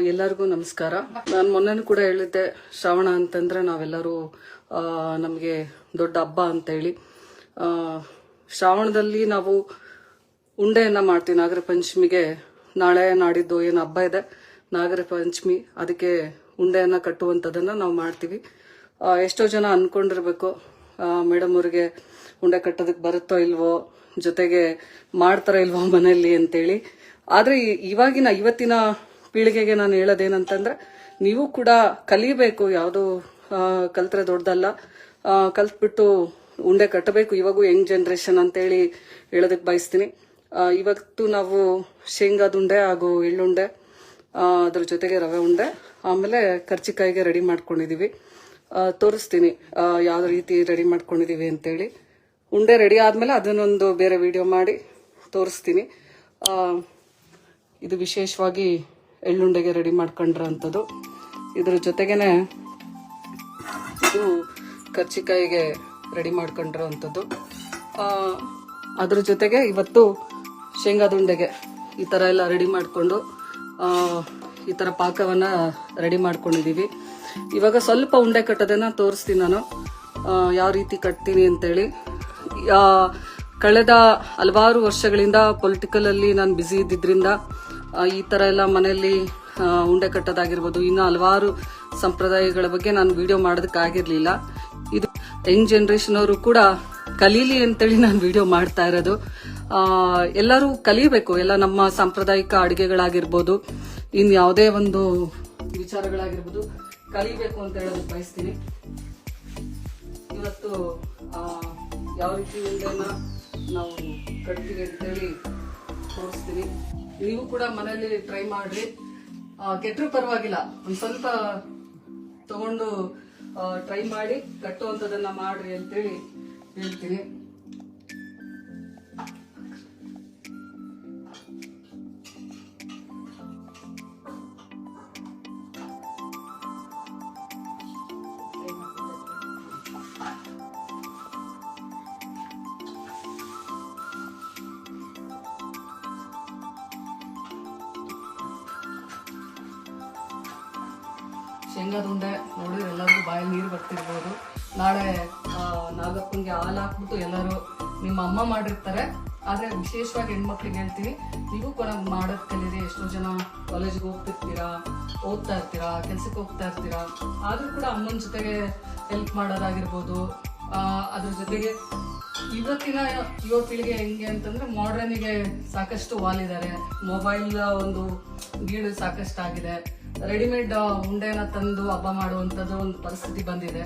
ಎಲ್ಲರಿಗೂ ನಮಸ್ಕಾರ. ನಾನು ಮೊನ್ನೆನೂ ಕೂಡ ಹೇಳಿದ್ದೆ, ಶ್ರಾವಣ ಅಂತಂದ್ರೆ ನಾವೆಲ್ಲರೂ ನಮಗೆ ದೊಡ್ಡ ಹಬ್ಬ ಅಂತೇಳಿ. ಶ್ರಾವಣದಲ್ಲಿ ನಾವು ಉಂಡೆಯನ್ನ ಮಾಡ್ತೀವಿ. ನಾಗರ ಪಂಚಮಿಗೆ ನಾಳೆ ನಾಡಿದ್ದು ಏನು ಹಬ್ಬ ಇದೆ ನಾಗರ ಪಂಚಮಿ, ಅದಕ್ಕೆ ಉಂಡೆಯನ್ನ ಕಟ್ಟುವಂಥದ್ದನ್ನ ನಾವು ಮಾಡ್ತೀವಿ. ಎಷ್ಟೋ ಜನ ಅನ್ಕೊಂಡಿರ್ಬೇಕು, ಮೇಡಮ್ ಅವ್ರಿಗೆ ಉಂಡೆ ಕಟ್ಟೋದಕ್ಕೆ ಬರುತ್ತೋ ಇಲ್ವೋ, ಜೊತೆಗೆ ಮಾಡ್ತಾರೋ ಇಲ್ವೋ ಮನೆಯಲ್ಲಿ ಅಂತೇಳಿ. ಆದ್ರೆ ಇವತ್ತಿನ ಪೀಳಿಗೆಗೆ ನಾನು ಹೇಳೋದೇನಂತಂದ್ರೆ, ನೀವು ಕೂಡ ಕಲಿಬೇಕು. ಯಾವುದು ಕಲ್ತ್ರೆ ದೊಡ್ಡದಲ್ಲ, ಕಲ್ತ್ಬಿಟ್ಟು ಉಂಡೆ ಕಟ್ಟಬೇಕು. ಇವಾಗೂ ಯಂಗ್ ಜನರೇಷನ್ ಅಂತೇಳಿ ಹೇಳೋದಕ್ಕೆ ಬಯಸ್ತೀನಿ. ಇವತ್ತು ನಾವು ಶೇಂಗಾದ ಉಂಡೆ ಹಾಗೂ ಎಳ್ಳುಂಡೆ, ಅದ್ರ ಜೊತೆಗೆ ರವೆ ಉಂಡೆ, ಆಮೇಲೆ ಕರ್ಚಿಕಾಯಿಗೆ ರೆಡಿ ಮಾಡ್ಕೊಂಡಿದೀವಿ. ತೋರಿಸ್ತೀನಿ ಯಾವ ರೀತಿ ರೆಡಿ ಮಾಡ್ಕೊಂಡಿದೀವಿ ಅಂತೇಳಿ. ಉಂಡೆ ರೆಡಿ ಆದ್ಮೇಲೆ ಅದನ್ನೊಂದು ಬೇರೆ ವಿಡಿಯೋ ಮಾಡಿ ತೋರಿಸ್ತೀನಿ. ಇದು ವಿಶೇಷವಾಗಿ ಎಳ್ಳುಂಡೆಗೆ ರೆಡಿ ಮಾಡ್ಕೊಂಡ್ರ ಅಂಥದ್ದು. ಇದ್ರ ಜೊತೆಗೇನೆ ಇದು ಕರ್ಚಿಕಾಯಿಗೆ ರೆಡಿ ಮಾಡ್ಕೊಂಡ್ರ ಅಂಥದ್ದು. ಅದ್ರ ಜೊತೆಗೆ ಇವತ್ತು ಶೇಂಗಾದುಂಡೆಗೆ ಈ ಥರ ಎಲ್ಲ ರೆಡಿ ಮಾಡಿಕೊಂಡು ಈ ಥರ ಪಾಕವನ್ನ ರೆಡಿ ಮಾಡ್ಕೊಂಡಿದೀವಿ. ಇವಾಗ ಸ್ವಲ್ಪ ಉಂಡೆ ಕಟ್ಟೋದನ್ನ ತೋರಿಸ್ತೀನಿ ನಾನು, ಯಾವ ರೀತಿ ಕಟ್ತೀನಿ ಅಂತೇಳಿ. ಕಳೆದ ಹಲವಾರು ವರ್ಷಗಳಿಂದ ಪೊಲಿಟಿಕಲ್ ಅಲ್ಲಿ ನಾನು ಬ್ಯುಸಿ ಇದ್ದಿದ್ರಿಂದ ಈ ತರ ಎಲ್ಲ ಮನೆಯಲ್ಲಿ ಉಂಡೆ ಕಟ್ಟೋದಾಗಿರ್ಬೋದು, ಇನ್ನು ಹಲವಾರು ಸಂಪ್ರದಾಯಗಳ ಬಗ್ಗೆ ನಾನು ವಿಡಿಯೋ ಮಾಡೋದಕ್ಕಾಗಿರ್ಲಿಲ್ಲ. ಇದು ಯಂಗ್ ಜನರೇಷನ್ ಅವರು ಕೂಡ ಕಲೀಲಿ ಅಂತೇಳಿ ನಾನು ವಿಡಿಯೋ ಮಾಡ್ತಾ ಇರೋದು. ಎಲ್ಲರೂ ಕಲಿಬೇಕು. ಎಲ್ಲ ನಮ್ಮ ಸಾಂಪ್ರದಾಯಿಕ ಅಡುಗೆಗಳಾಗಿರ್ಬೋದು, ಇನ್ ಯಾವುದೇ ಒಂದು ವಿಚಾರಗಳಾಗಿರ್ಬೋದು ಕಲಿಬೇಕು ಅಂತ ಹೇಳೋದಕ್ಕೆ ಬಯಸ್ತೀನಿ. ಇವತ್ತು ಯಾವ ರೀತಿ ಉಂಡೆನ ನಾವು ಕಟ್ತೀವಿ ಅಂತೇಳಿ ತೋರಿಸ್ತೀನಿ. ನೀವು ಕೂಡ ಮನೇಲಿ ಟ್ರೈ ಮಾಡ್ರಿ. ಕೆಟ್ಟರು ಪರವಾಗಿಲ್ಲ, ಒಂದ್ ಸ್ವಲ್ಪ ತಗೊಂಡು ಟ್ರೈ ಮಾಡಿ ಕಟ್ಟುವಂಥದ್ದನ್ನ ಮಾಡ್ರಿ ಅಂತೇಳಿ ಹೇಳ್ತೀನಿ. ಶೇಂಗಾದ ಉಂಡೆ ನೋಡಿ ಎಲ್ಲರಿಗೂ ಬಾಯಲ್ಲಿ ನೀರು ಬರ್ತಿರ್ಬೋದು. ನಾಳೆ ನಾಗಪ್ಪನಿಗೆ ಹಾಲು ಹಾಕ್ಬಿಟ್ಟು ಎಲ್ಲರೂ ನಿಮ್ಮ ಅಮ್ಮ ಮಾಡಿರ್ತಾರೆ. ಆದ್ರೆ ವಿಶೇಷವಾಗಿ ಹೆಣ್ಮಕ್ಳಿಗೆ ಹೇಳ್ತೀನಿ, ನೀವು ಕೂಡ ಮಾಡೋದ್ ಕಲೀರಿ. ಎಷ್ಟೋ ಜನ ಕಾಲೇಜ್ಗೆ ಹೋಗ್ತಿರ್ತೀರಾ, ಓದ್ತಾ ಇರ್ತೀರಾ, ಕೆಲ್ಸಕ್ಕೆ ಹೋಗ್ತಾ ಇರ್ತೀರಾ, ಆದ್ರೂ ಕೂಡ ಅಮ್ಮನ ಜೊತೆಗೆ ಹೆಲ್ಪ್ ಮಾಡೋದಾಗಿರ್ಬೋದು. ಅದ್ರ ಜೊತೆಗೆ ಇವತ್ತಿನ ಯುವ ಪೀಳಿಗೆ ಹೆಂಗೆ ಅಂತಂದ್ರೆ, ಮಾಡ್ರನ್ನಿಗೆ ಸಾಕಷ್ಟು ವಾಲಿದ್ದಾರೆ, ಮೊಬೈಲ್ ಒಂದು ಗೀಳು ಸಾಕಷ್ಟು ಆಗಿದೆ, ರೆಡಿಮೇಡ್ ಉಂಡೆನ ತಂದು ಹಬ್ಬ ಮಾಡುವಂತದ್ದು ಒಂದು ಪರಿಸ್ಥಿತಿ ಬಂದಿದೆ.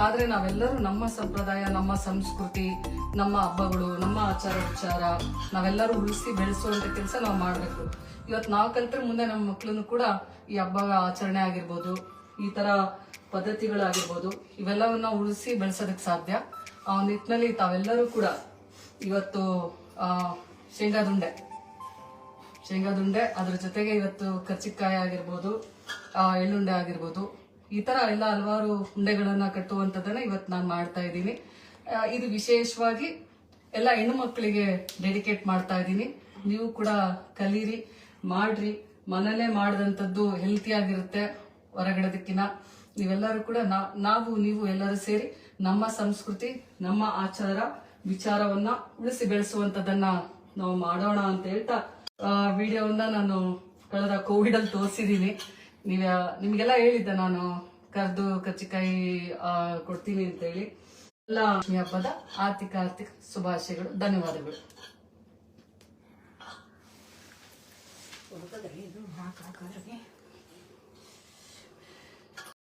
ಆದ್ರೆ ನಾವೆಲ್ಲರೂ ನಮ್ಮ ಸಂಪ್ರದಾಯ, ನಮ್ಮ ಸಂಸ್ಕೃತಿ, ನಮ್ಮ ಹಬ್ಬಗಳು, ನಮ್ಮ ಆಚಾರ ವಿಚಾರ ನಾವೆಲ್ಲರೂ ಉಳಿಸಿ ಬೆಳೆಸುವಂತ ಕೆಲಸ ನಾವು ಮಾಡ್ಬೇಕು. ಇವತ್ತು ನಾವು ಕಲ್ತ್ರೆ ಮುಂದೆ ನಮ್ಮ ಮಕ್ಳನ್ನು ಕೂಡ ಈ ಹಬ್ಬ ಆಚರಣೆ ಆಗಿರ್ಬೋದು, ಈ ತರ ಪದ್ಧತಿಗಳಾಗಿರ್ಬೋದು, ಇವೆಲ್ಲವನ್ನ ಉಳಿಸಿ ಬೆಳೆಸೋದಕ್ಕೆ ಸಾಧ್ಯ. ಆ ನಿಟ್ಟಿನಲ್ಲಿ ತಾವೆಲ್ಲರೂ ಕೂಡ ಇವತ್ತು ಶೇಂಗಾದುಂಡೆ, ಅದ್ರ ಜೊತೆಗೆ ಇವತ್ತು ಕರ್ಚಿಕಾಯಿ ಆಗಿರ್ಬೋದು, ಎಳ್ಳುಂಡೆ ಆಗಿರ್ಬೋದು, ಈ ತರ ಎಲ್ಲ ಹಲವಾರು ಉಂಡೆಗಳನ್ನ ಕಟ್ಟುವಂಥದ್ದನ್ನ ಇವತ್ತು ನಾನು ಮಾಡ್ತಾ ಇದ್ದೀನಿ. ಇದು ವಿಶೇಷವಾಗಿ ಎಲ್ಲ ಹೆಣ್ಣು ಮಕ್ಕಳಿಗೆ ಡೆಡಿಕೇಟ್ ಮಾಡ್ತಾ ಇದ್ದೀನಿ. ನೀವು ಕೂಡ ಕಲೀರಿ, ಮಾಡ್ರಿ. ಮನೇಲೆ ಮಾಡಿದಂಥದ್ದು ಹೆಲ್ತಿ ಆಗಿರುತ್ತೆ ಹೊರಗಡೆದಕ್ಕಿನ. ನೀವೆಲ್ಲರೂ ಕೂಡ ನೀವು ಎಲ್ಲರೂ ಸೇರಿ ನಮ್ಮ ಸಂಸ್ಕೃತಿ, ನಮ್ಮ ಆಚಾರ ವಿಚಾರವನ್ನ ಉಳಿಸಿ ಬೆಳೆಸುವಂತದನ್ನ ನಾವು ಮಾಡೋಣ ಅಂತ ಹೇಳ್ತಾ ವಿಡಿಯೋವನ್ನ ನಾನು ಕಳೆದ ಕೋವಿಡ್ ಅಲ್ಲಿ ತೋರಿಸಿದೀನಿ. ನಿಮ್ಗೆಲ್ಲ ಹೇಳಿದ್ದೆ ನಾನು ಕರ್ದು ಕರ್ಚಿಕಾಯಿ ಕೊಡ್ತೀನಿ ಅಂತ ಹೇಳಿ. ಎಲ್ಲ ಹಬ್ಬದ ಆರ್ಥಿಕ ಶುಭಾಶಯಗಳು, ಧನ್ಯವಾದಗಳು.